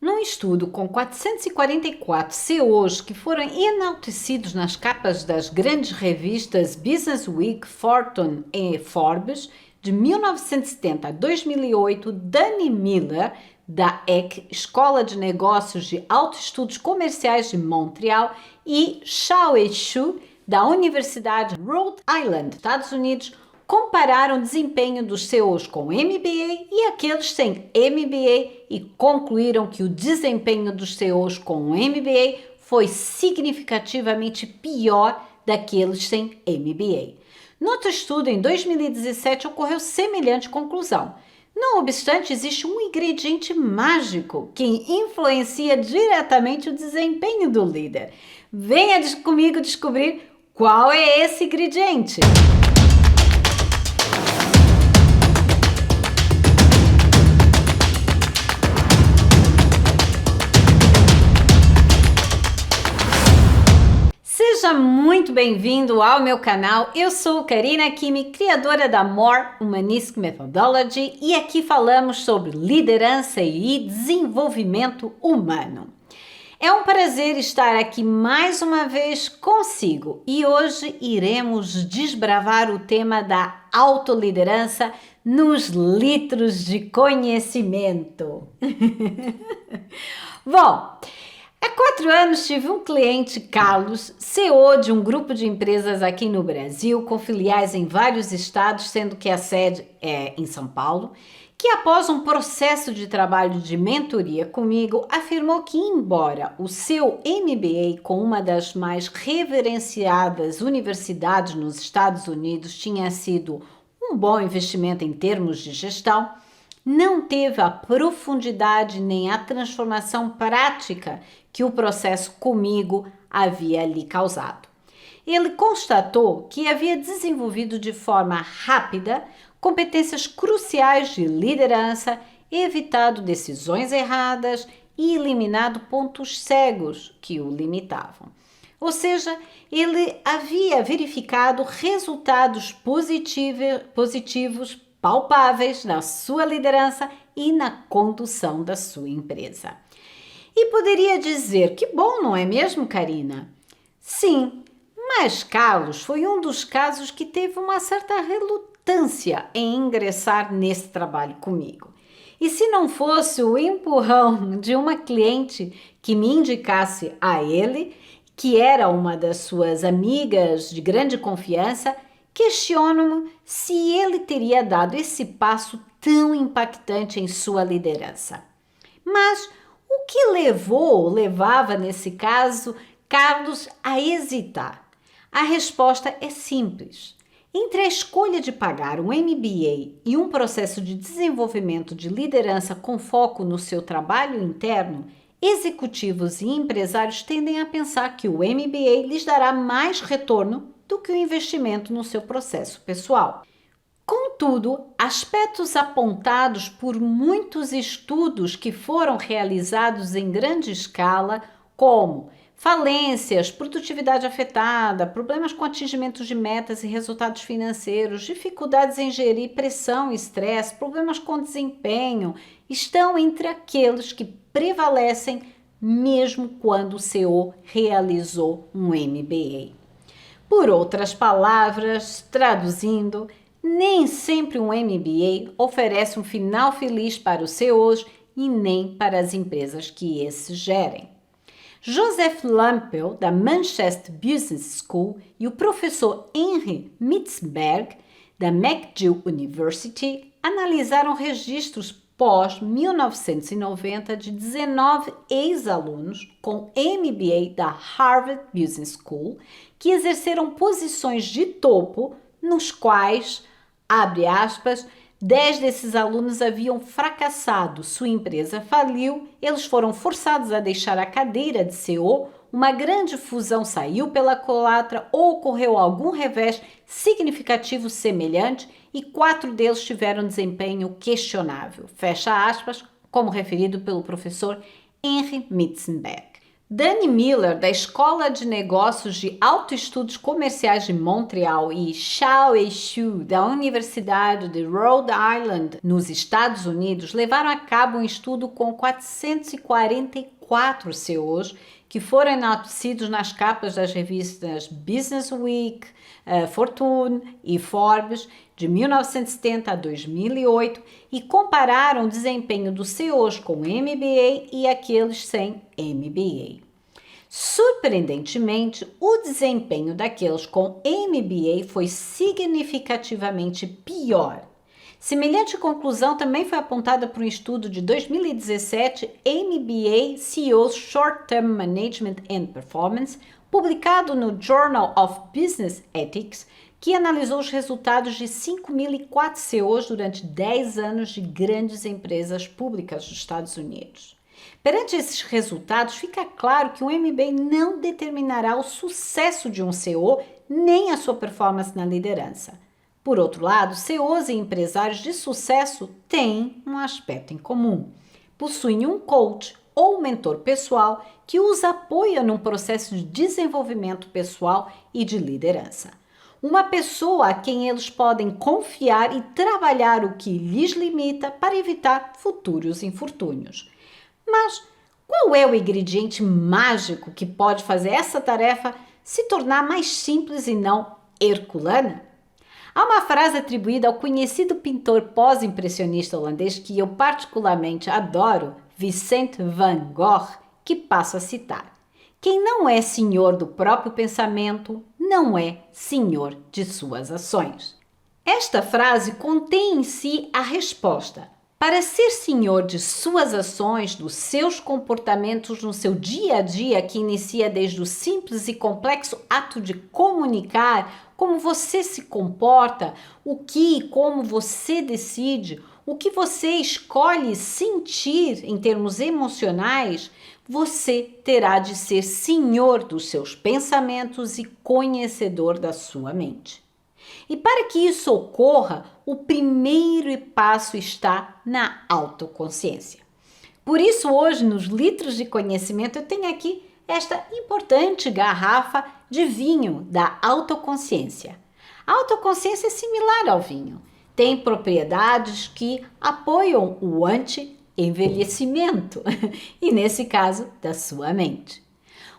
Num estudo com 444 CEOs que foram enaltecidos nas capas das grandes revistas Business Week, Fortune e Forbes, de 1970 a 2008, Danny Miller, da EC, Escola de Negócios de Autoestudos Comerciais de Montreal, e Xiaowei Xu, da Universidade Rhode Island, Estados Unidos, compararam o desempenho dos CEOs com MBA e aqueles sem MBA e concluíram que o desempenho dos CEOs com MBA foi significativamente pior daqueles sem MBA. No outro estudo, em 2017, ocorreu semelhante conclusão. Não obstante, existe um ingrediente mágico que influencia diretamente o desempenho do líder. Venha comigo descobrir qual é esse ingrediente. Seja muito bem-vindo ao meu canal. Eu sou Karina Kimi, criadora da More Humanistic Methodology, e aqui falamos sobre liderança e desenvolvimento humano. É um prazer estar aqui mais uma vez consigo e hoje iremos desbravar o tema da autoliderança nos litros de conhecimento. Bom, há 4 anos tive um cliente, Carlos, CEO de um grupo de empresas aqui no Brasil, com filiais em vários estados, sendo que a sede é em São Paulo, que após um processo de trabalho de mentoria comigo, afirmou que embora o seu MBA com uma das mais reverenciadas universidades nos Estados Unidos tinha sido um bom investimento em termos de gestão, não teve a profundidade nem a transformação prática que o processo comigo havia lhe causado. Ele constatou que havia desenvolvido de forma rápida competências cruciais de liderança, evitado decisões erradas e eliminado pontos cegos que o limitavam. Ou seja, ele havia verificado resultados positivos palpáveis na sua liderança e na condução da sua empresa. E poderia dizer, que bom, não é mesmo, Karina? Sim, mas Carlos foi um dos casos que teve uma certa relutância em ingressar nesse trabalho comigo. E se não fosse o empurrão de uma cliente que me indicasse a ele, que era uma das suas amigas de grande confiança, questiono-me se ele teria dado esse passo tão impactante em sua liderança. Mas o que levava nesse caso, Carlos a hesitar? A resposta é simples. Entre a escolha de pagar um MBA e um processo de desenvolvimento de liderança com foco no seu trabalho interno, executivos e empresários tendem a pensar que o MBA lhes dará mais retorno do que o investimento no seu processo pessoal. Contudo, aspectos apontados por muitos estudos que foram realizados em grande escala, como falências, produtividade afetada, problemas com atingimento de metas e resultados financeiros, dificuldades em gerir pressão e estresse, problemas com desempenho, estão entre aqueles que prevalecem mesmo quando o CEO realizou um MBA. Por outras palavras, traduzindo, nem sempre um MBA oferece um final feliz para os CEOs e nem para as empresas que esses gerem. Joseph Lampel, da Manchester Business School, e o professor Henry Mitzberg, da McGill University, analisaram registros pós-1990 de 19 ex-alunos com MBA da Harvard Business School que exerceram posições de topo nos quais, abre aspas, 10 desses alunos haviam fracassado, sua empresa faliu, eles foram forçados a deixar a cadeira de CEO, uma grande fusão saiu pela culatra ou ocorreu algum revés significativo semelhante e 4 deles tiveram desempenho questionável, fecha aspas, como referido pelo professor Henry Mitzberg. Danny Miller, da Escola de Negócios de Autoestudos Comerciais de Montreal, e Xiao Shu, da Universidade de Rhode Island, nos Estados Unidos, levaram a cabo um estudo com 444 CEOs que foram enaltecidos nas capas das revistas Business Week, Fortune e Forbes de 1970 a 2008 e compararam o desempenho dos CEOs com MBA e aqueles sem MBA. Surpreendentemente, o desempenho daqueles com MBA foi significativamente pior. Semelhante conclusão também foi apontada por um estudo de 2017, MBA CEOs Short-Term Management and Performance, publicado no Journal of Business Ethics, que analisou os resultados de 5.004 CEOs durante 10 anos de grandes empresas públicas dos Estados Unidos. Perante esses resultados, fica claro que um MBA não determinará o sucesso de um CEO nem a sua performance na liderança. Por outro lado, CEOs e empresários de sucesso têm um aspecto em comum. Possuem um coach ou um mentor pessoal que os apoia num processo de desenvolvimento pessoal e de liderança. Uma pessoa a quem eles podem confiar e trabalhar o que lhes limita para evitar futuros infortúnios. Mas qual é o ingrediente mágico que pode fazer essa tarefa se tornar mais simples e não herculana? Há uma frase atribuída ao conhecido pintor pós-impressionista holandês que eu particularmente adoro, Vincent van Gogh, que passo a citar. Quem não é senhor do próprio pensamento, não é senhor de suas ações. Esta frase contém em si a resposta. Para ser senhor de suas ações, dos seus comportamentos no seu dia a dia, que inicia desde o simples e complexo ato de comunicar, como você se comporta, o que e como você decide, o que você escolhe sentir em termos emocionais, você terá de ser senhor dos seus pensamentos e conhecedor da sua mente. E para que isso ocorra, o primeiro passo está na autoconsciência. Por isso, hoje, nos litros de conhecimento, eu tenho aqui esta importante garrafa de vinho da autoconsciência. A autoconsciência é similar ao vinho. Tem propriedades que apoiam o anti-envelhecimento e, nesse caso, da sua mente.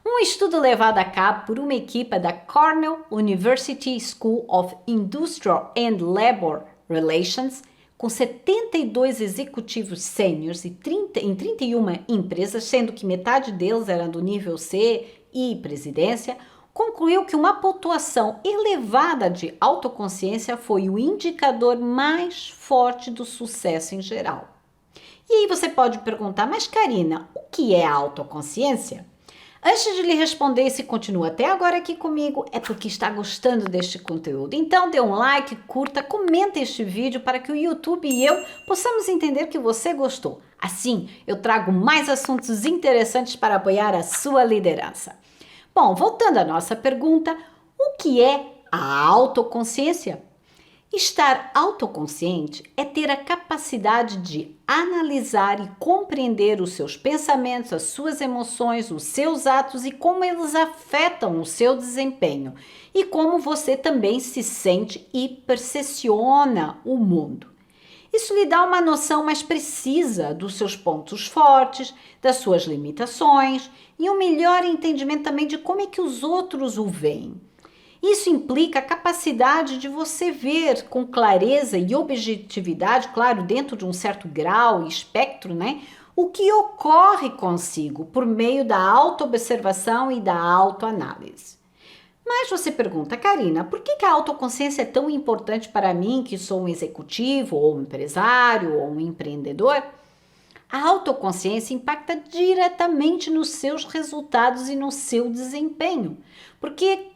Um estudo levado a cabo por uma equipe da Cornell University School of Industrial and Labor Relations, com 72 executivos sêniores em 31 empresas, sendo que metade deles era do nível C e presidência, concluiu que uma pontuação elevada de autoconsciência foi o indicador mais forte do sucesso em geral. E aí você pode perguntar, mas Karina, o que é a autoconsciência? Antes de lhe responder se continua até agora aqui comigo, é porque está gostando deste conteúdo. Então dê um like, curta, comenta este vídeo para que o YouTube e eu possamos entender que você gostou. Assim, eu trago mais assuntos interessantes para apoiar a sua liderança. Bom, voltando à nossa pergunta, o que é a autoconsciência? Estar autoconsciente é ter a capacidade de analisar e compreender os seus pensamentos, as suas emoções, os seus atos e como eles afetam o seu desempenho e como você também se sente e percepciona o mundo. Isso lhe dá uma noção mais precisa dos seus pontos fortes, das suas limitações e um melhor entendimento também de como é que os outros o veem. Isso implica a capacidade de você ver com clareza e objetividade, claro, dentro de um certo grau e espectro, o que ocorre consigo por meio da autoobservação e da autoanálise. Mas você pergunta, Karina, por que a autoconsciência é tão importante para mim, que sou um executivo, ou um empresário, ou um empreendedor? A autoconsciência impacta diretamente nos seus resultados e no seu desempenho, porque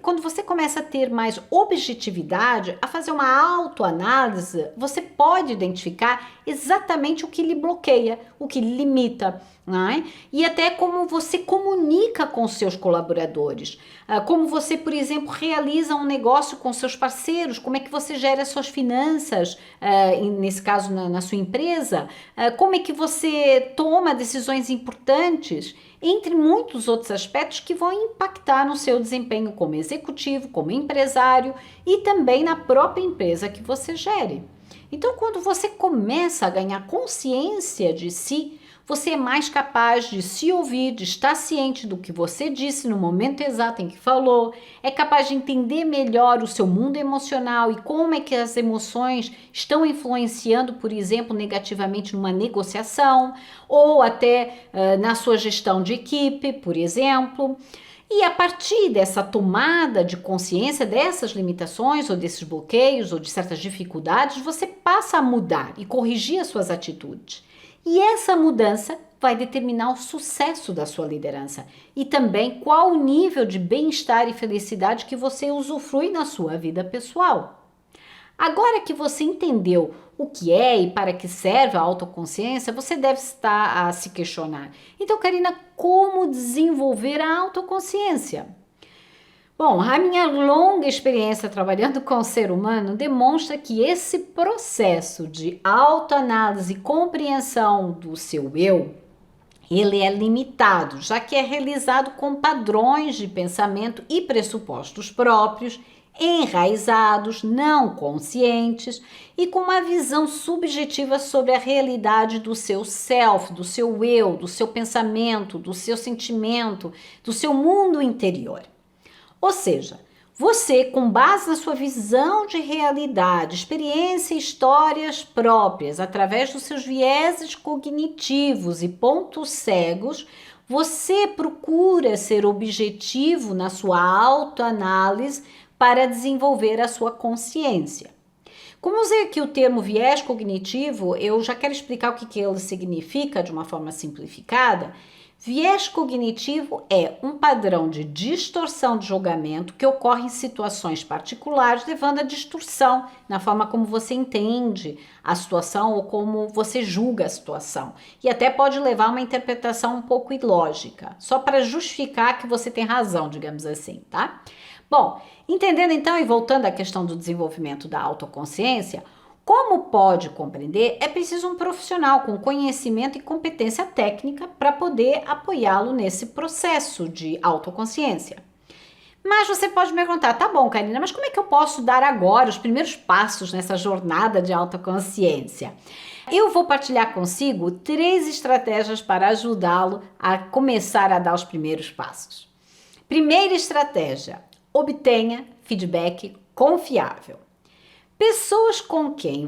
quando você começa a ter mais objetividade, a fazer uma autoanálise, você pode identificar exatamente o que lhe bloqueia, o que lhe limita, né? E até como você comunica com seus colaboradores, como você, por exemplo, realiza um negócio com seus parceiros, como é que você gera suas finanças, nesse caso na sua empresa, como é que você toma decisões importantes, entre muitos outros aspectos que vão impactar no seu desempenho como executivo, como empresário e também na própria empresa que você gere. Então, quando você começa a ganhar consciência de si, você é mais capaz de se ouvir, de estar ciente do que você disse no momento exato em que falou, é capaz de entender melhor o seu mundo emocional e como é que as emoções estão influenciando, por exemplo, negativamente numa negociação ou até na sua gestão de equipe, por exemplo. E a partir dessa tomada de consciência dessas limitações ou desses bloqueios ou de certas dificuldades, você passa a mudar e corrigir as suas atitudes. E essa mudança vai determinar o sucesso da sua liderança e também qual o nível de bem-estar e felicidade que você usufrui na sua vida pessoal. Agora que você entendeu o que é e para que serve a autoconsciência, você deve estar a se questionar. Então, Karina, como desenvolver a autoconsciência? Bom, a minha longa experiência trabalhando com o ser humano demonstra que esse processo de autoanálise e compreensão do seu eu, ele é limitado, já que é realizado com padrões de pensamento e pressupostos próprios, enraizados, não conscientes e com uma visão subjetiva sobre a realidade do seu self, do seu eu, do seu pensamento, do seu sentimento, do seu mundo interior. Ou seja, você, com base na sua visão de realidade, experiência e histórias próprias, através dos seus vieses cognitivos e pontos cegos, você procura ser objetivo na sua autoanálise para desenvolver a sua consciência. Como usei aqui o termo viés cognitivo, eu já quero explicar o que ele significa de uma forma simplificada. Viés cognitivo é um padrão de distorção de julgamento que ocorre em situações particulares, levando à distorção na forma como você entende a situação ou como você julga a situação. E até pode levar a uma interpretação um pouco ilógica, só para justificar que você tem razão, digamos assim, tá? Bom, entendendo então e voltando à questão do desenvolvimento da autoconsciência, como pode compreender, é preciso um profissional com conhecimento e competência técnica para poder apoiá-lo nesse processo de autoconsciência. Mas você pode me perguntar, tá bom, Karina, mas como é que eu posso dar agora os primeiros passos nessa jornada de autoconsciência? Eu vou partilhar consigo 3 estratégias para ajudá-lo a começar a dar os primeiros passos. Primeira estratégia, obtenha feedback confiável. Pessoas com quem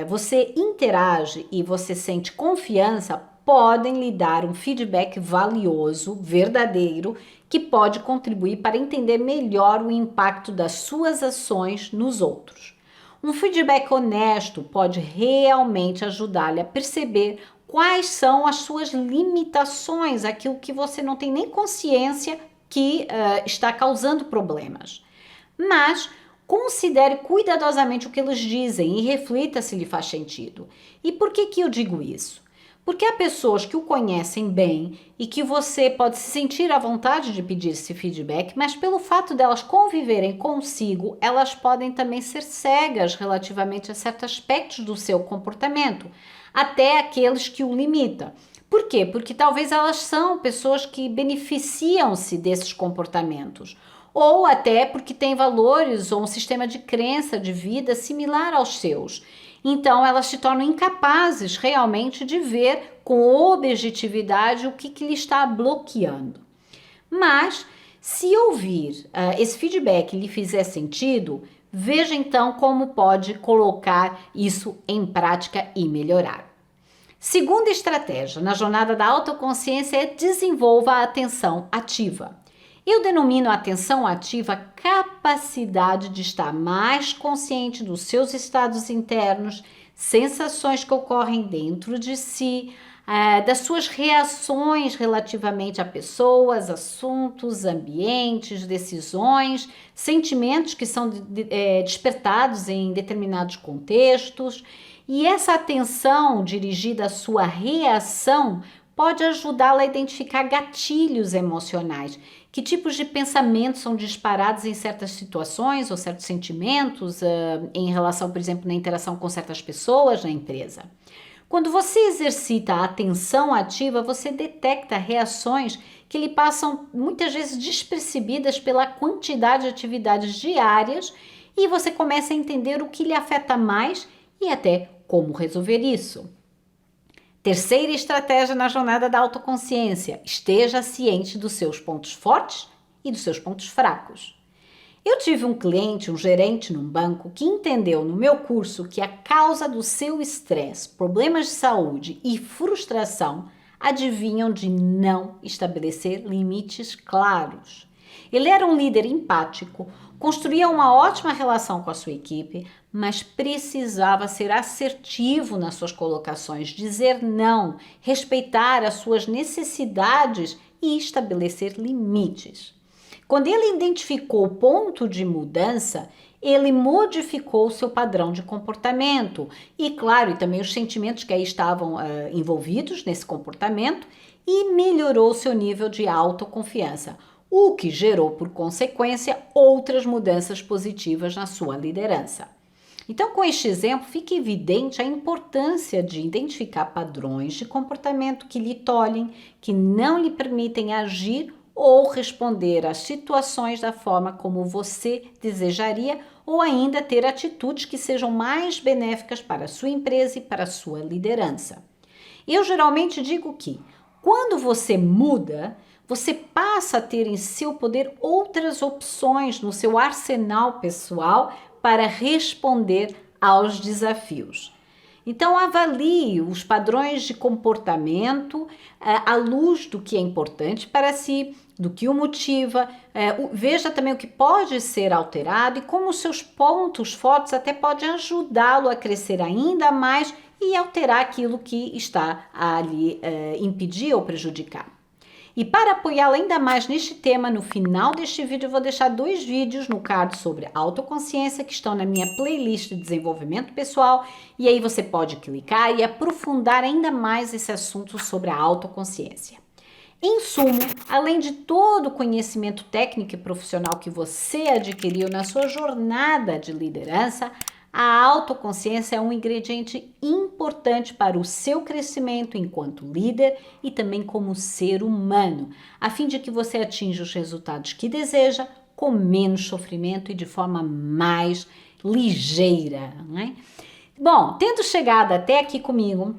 você interage e você sente confiança podem lhe dar um feedback valioso, verdadeiro, que pode contribuir para entender melhor o impacto das suas ações nos outros. Um feedback honesto pode realmente ajudar-lhe a perceber quais são as suas limitações, aquilo que você não tem nem consciência que está causando problemas. Mas considere cuidadosamente o que eles dizem e reflita se lhe faz sentido. E por que eu digo isso? Porque há pessoas que o conhecem bem e que você pode se sentir à vontade de pedir esse feedback, mas pelo fato delas conviverem consigo, elas podem também ser cegas relativamente a certos aspectos do seu comportamento, até aqueles que o limitam. Por quê? Porque talvez elas são pessoas que beneficiam-se desses comportamentos, ou até porque têm valores ou um sistema de crença de vida similar aos seus. Então, elas se tornam incapazes realmente de ver com objetividade o que lhe está bloqueando. Mas, se ouvir esse feedback lhe fizer sentido, veja então como pode colocar isso em prática e melhorar. Segunda estratégia na jornada da autoconsciência é desenvolva a atenção ativa. Eu denomino a atenção ativa a capacidade de estar mais consciente dos seus estados internos, sensações que ocorrem dentro de si, das suas reações relativamente a pessoas, assuntos, ambientes, decisões, sentimentos que são despertados em determinados contextos. E essa atenção dirigida à sua reação pode ajudá-la a identificar gatilhos emocionais. Que tipos de pensamentos são disparados em certas situações ou certos sentimentos em relação, por exemplo, na interação com certas pessoas na empresa. Quando você exercita a atenção ativa, você detecta reações que lhe passam muitas vezes despercebidas pela quantidade de atividades diárias e você começa a entender o que lhe afeta mais e até como resolver isso. Terceira estratégia na jornada da autoconsciência: esteja ciente dos seus pontos fortes e dos seus pontos fracos. Eu tive um cliente, um gerente num banco, que entendeu no meu curso que a causa do seu estresse, problemas de saúde e frustração advinham de não estabelecer limites claros. Ele era um líder empático, construía uma ótima relação com a sua equipe, mas precisava ser assertivo nas suas colocações, dizer não, respeitar as suas necessidades e estabelecer limites. Quando ele identificou o ponto de mudança, ele modificou o seu padrão de comportamento e, claro, e também os sentimentos que aí estavam envolvidos nesse comportamento e melhorou o seu nível de autoconfiança, o que gerou, por consequência, outras mudanças positivas na sua liderança. Então, com este exemplo, fica evidente a importância de identificar padrões de comportamento que lhe tolhem, que não lhe permitem agir ou responder às situações da forma como você desejaria ou ainda ter atitudes que sejam mais benéficas para a sua empresa e para a sua liderança. Eu geralmente digo que quando você muda, você passa a ter em seu poder outras opções no seu arsenal pessoal para responder aos desafios. Então, avalie os padrões de comportamento à luz do que é importante para si, do que o motiva, veja também o que pode ser alterado e como os seus pontos fortes até podem ajudá-lo a crescer ainda mais e alterar aquilo que está a lhe impedir ou prejudicar. E para apoiá-lo ainda mais neste tema, no final deste vídeo eu vou deixar 2 vídeos no card sobre autoconsciência que estão na minha playlist de desenvolvimento pessoal e aí você pode clicar e aprofundar ainda mais esse assunto sobre a autoconsciência. Em sumo, além de todo o conhecimento técnico e profissional que você adquiriu na sua jornada de liderança, a autoconsciência é um ingrediente importante para o seu crescimento enquanto líder e também como ser humano, a fim de que você atinja os resultados que deseja com menos sofrimento e de forma mais ligeira, né? Bom, tendo chegado até aqui comigo,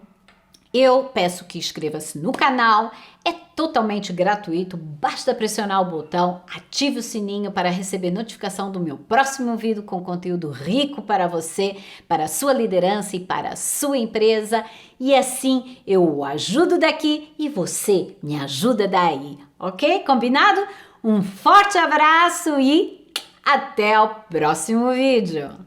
eu peço que inscreva-se no canal, é totalmente gratuito, basta pressionar o botão, ative o sininho para receber notificação do meu próximo vídeo com conteúdo rico para você, para a sua liderança e para a sua empresa. E assim eu o ajudo daqui e você me ajuda daí, ok? Combinado? Um forte abraço e até o próximo vídeo!